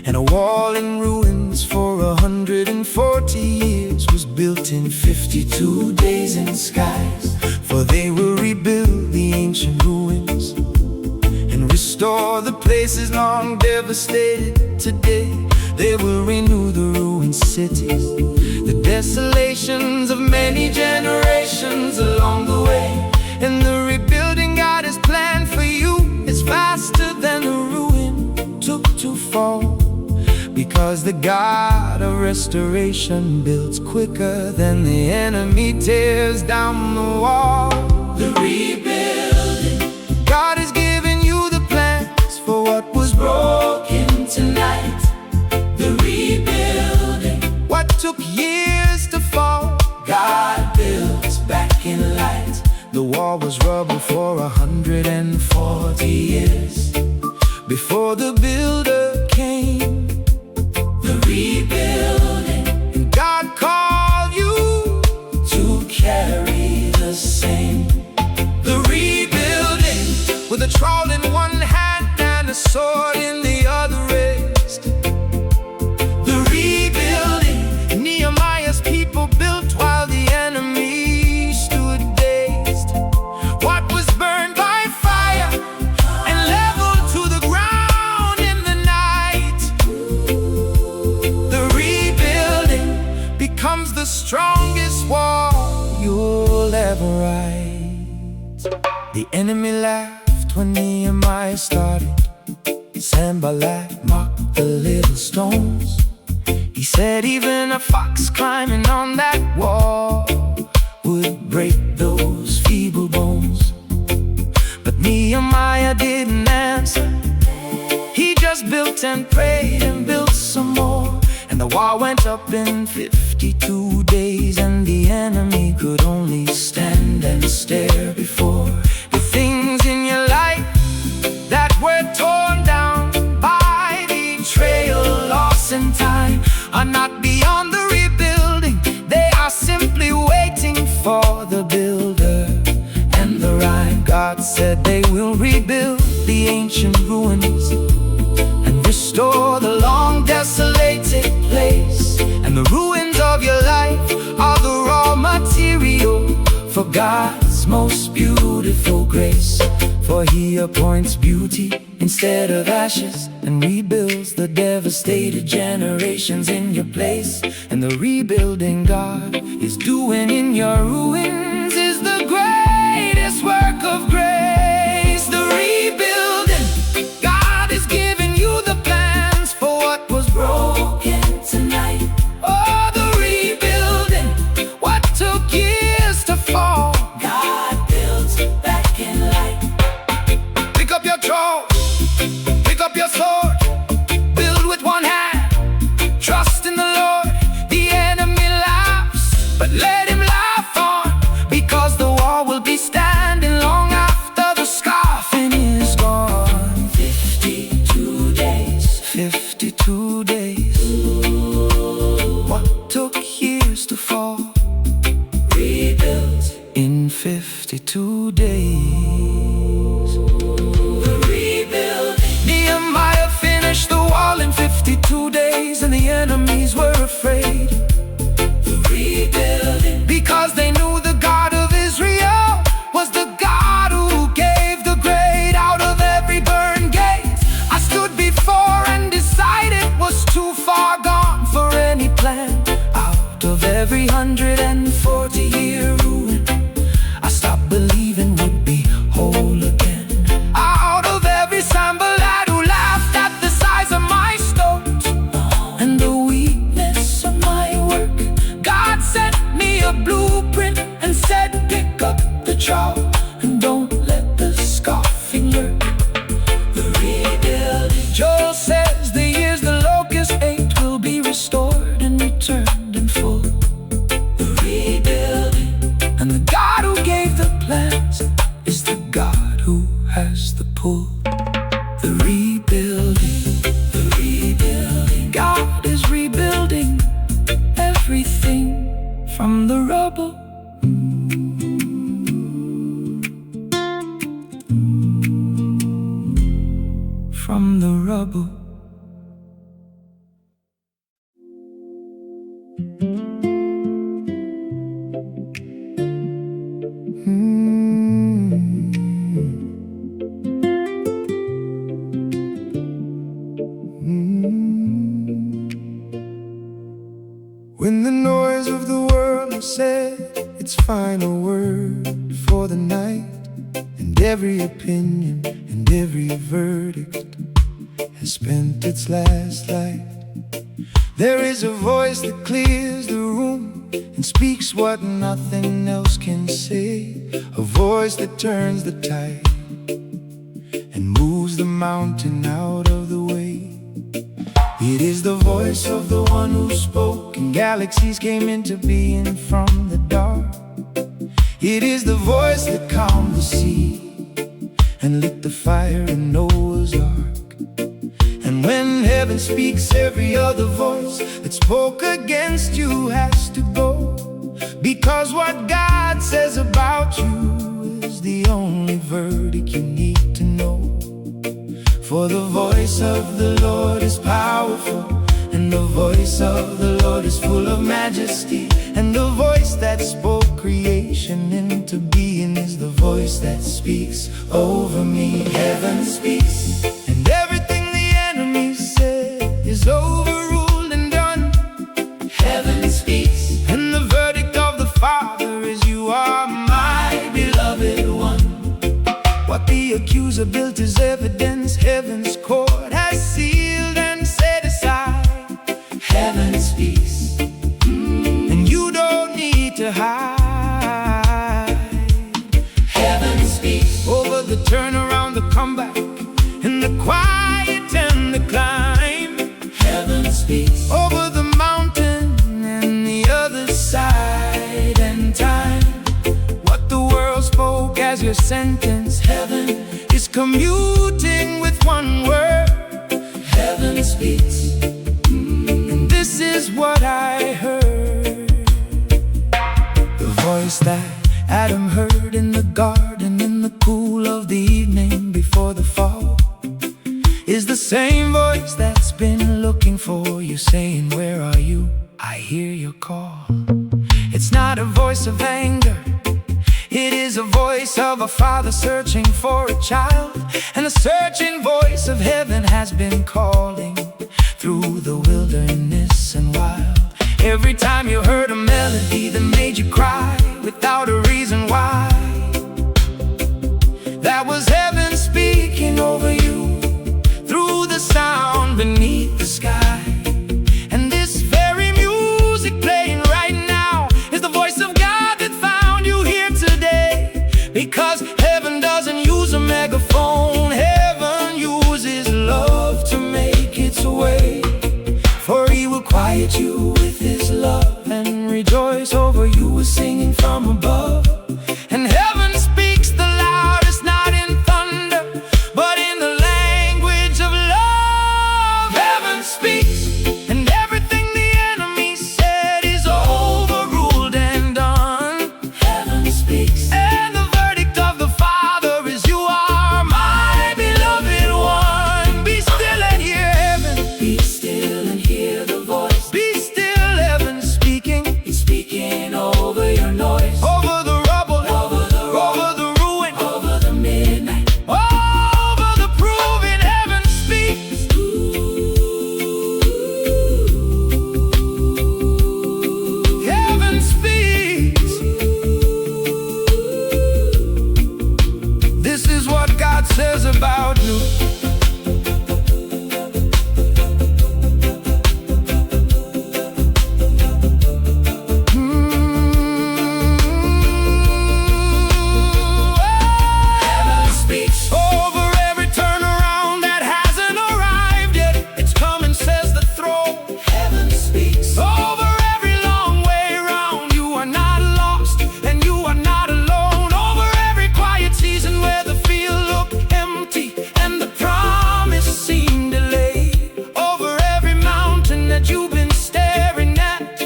And a wall in ruins for 140 years was built in 52 days in skies. For they will rebuild the ancient ruins and restore the places long devastated today. They will renew the ruined cities, the desolations of many generations along the way. And the rebuilding God has planned for you is faster than the ruin took to fall. Because the God of restoration builds quicker than the enemy tears down the wall. the rebuilding God has given you the plans for what was broken. broken tonight. The rebuilding What took years to fall, God builds back in light. the wall was rubble for 140 years before the builder came. The rebuilding And God called you to carry the same. the rebuilding, with a trowel in one hand and a sword in the other raised. The rebuilding Nehemiah's people built while the enemy stood dazed. What was burned by fire and leveled to the ground in the night, the rebuilding becomes the strongest wall you'll ever write. The enemy laughed when Nehemiah started. Sanballat mocked the little stones. He said even a fox climbing on that wall would break those feeble bones. But Nehemiah didn't answer. He just built and prayed and built some more. And the wall went up in 52 days, and the enemy could only stand and stare before. The things in your life that were torn down by betrayal, loss, and time are not beyond the rebuilding. They are simply waiting for the builder and the rhyme. God said they will rebuild the ancient ruins and restore restore the long desolated place. And the ruins of your life are the raw material for God's most beautiful grace. For He appoints beauty instead of ashes, and rebuilds the devastated generations in your place. And the rebuilding God is doing in your ruins is the greatest work of grace. The rebuilding God is giving you the plans for what was broken tonight. Oh, the rebuilding what took years to fall, God builds back in light. Pick up your trowel, pick up your sword, build with one hand, trust in the Lord. The enemy laughs, but let him laugh on, because the wall will be standing long after the scoffing is gone. 52 days, 52 days. What took years to fall, rebuilt in 52 days. The rebuild. Nehemiah finished the wall in 52 days, and the enemies were afraid. The rebuilding, because they knew the God of Israel was the God who gave the great out of every burned gate. I stood before and decided was too far gone for any plan. Out of every 140-year ruin, I stopped believing would be whole again. Out of every Sambalat who laughed at the size of my stones and the weakness of my work, God sent me a blueprint and said, pick up the trowel and don't let the scoffing lurk. The rebuilding. Joel says the years the locust ate will be restored and returned in full. The rebuilding. And the God who gave the plans is the God who has the pull. The rebuilding, the rebuilding. God is rebuilding everything from the rubble. From the rubble. When the noise of the world has said its final word for the night, and every opinion and every verdict has spent its last light, there is a voice that clears the room and speaks what nothing else can say. A voice that turns the tide and moves the mountain out of the way. It is the voice of the one who spoke and galaxies came into being from the dark. It is the voice that calmed the sea and lit the fire in Noah's ark. And when heaven speaks, every other voice that spoke against you has to go, because what God says about you is the only verdict you need to know. For the voice of the Lord is powerful, and the voice of the Lord is full of majesty. And the voice that spoke creation into being is the voice that speaks over me. Heaven speaks, and everything the enemy said is overruled and done. Heaven speaks, and the verdict of the Father is you are my beloved one. What the accuser built is evidence heaven's court has sealed and set aside. Heaven speaks, and you don't need to hide. Heaven speaks over the turnaround, the comeback, and the quiet and the climb. Heaven speaks over the mountain and the other side and time. What the world spoke as your sentence, heaven is commuting with one word. Heaven speaks, and this is what I heard. The voice that Adam heard in the garden in the cool of the evening before the fall is the same voice that's saying, where are you? I hear your call. It's not a voice of anger, it is a voice of a father searching for a child. And the searching voice of heaven has been calling through the wilderness and wild. Every time you heard a melody that made you cry without a reason why, that was heaven speaking over you through the sound beneath the sky. And this very music playing right now is the voice of God that found you here today. Because heaven doesn't use a megaphone, heaven uses love to make its way. For he will quiet you with his love and rejoice over you with singing from above. And heaven speaks the loudest, not in thunder, but in the language of love. Heaven speaks, and everything the enemy said is overruled and done. Heaven speaks, and the verdict of the Father is, you are my beloved one. Be still and hear heaven. Be still and hear the voice. Be still, heaven speaking. It's speaking over your noise, over the rubble, over the ruin, over the midnight, over the proving. Heaven speaks. Heaven speaks. This is what God says about you. Heaven speaks over every turnaround that hasn't arrived yet. It's coming, says the throne. Heaven speaks over every long way round. You are not lost and you are not alone. Over every quiet season where the field looked empty and the promise seemed delayed. Over every mountain that you've been staring at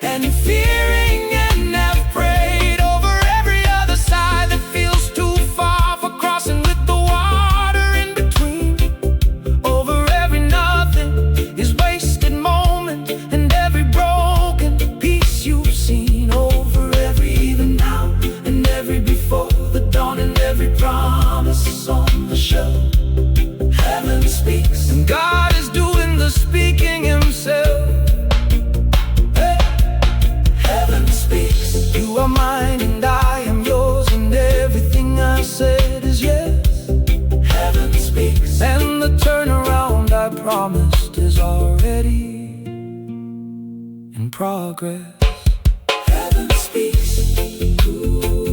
and fearing and have prayed. Over every other side that feels too far for crossing with the water in between. Over every nothing is wasted moment and every broken piece you've seen. Over every even now and every before the dawn and every promise on the shelf. Heaven speaks, and God is doing the speaking himself. Hey. Heaven speaks. You are mine and I am yours, and everything I said is yes. Heaven speaks, and the turnaround I promised is already in progress. Heaven speaks. Ooh.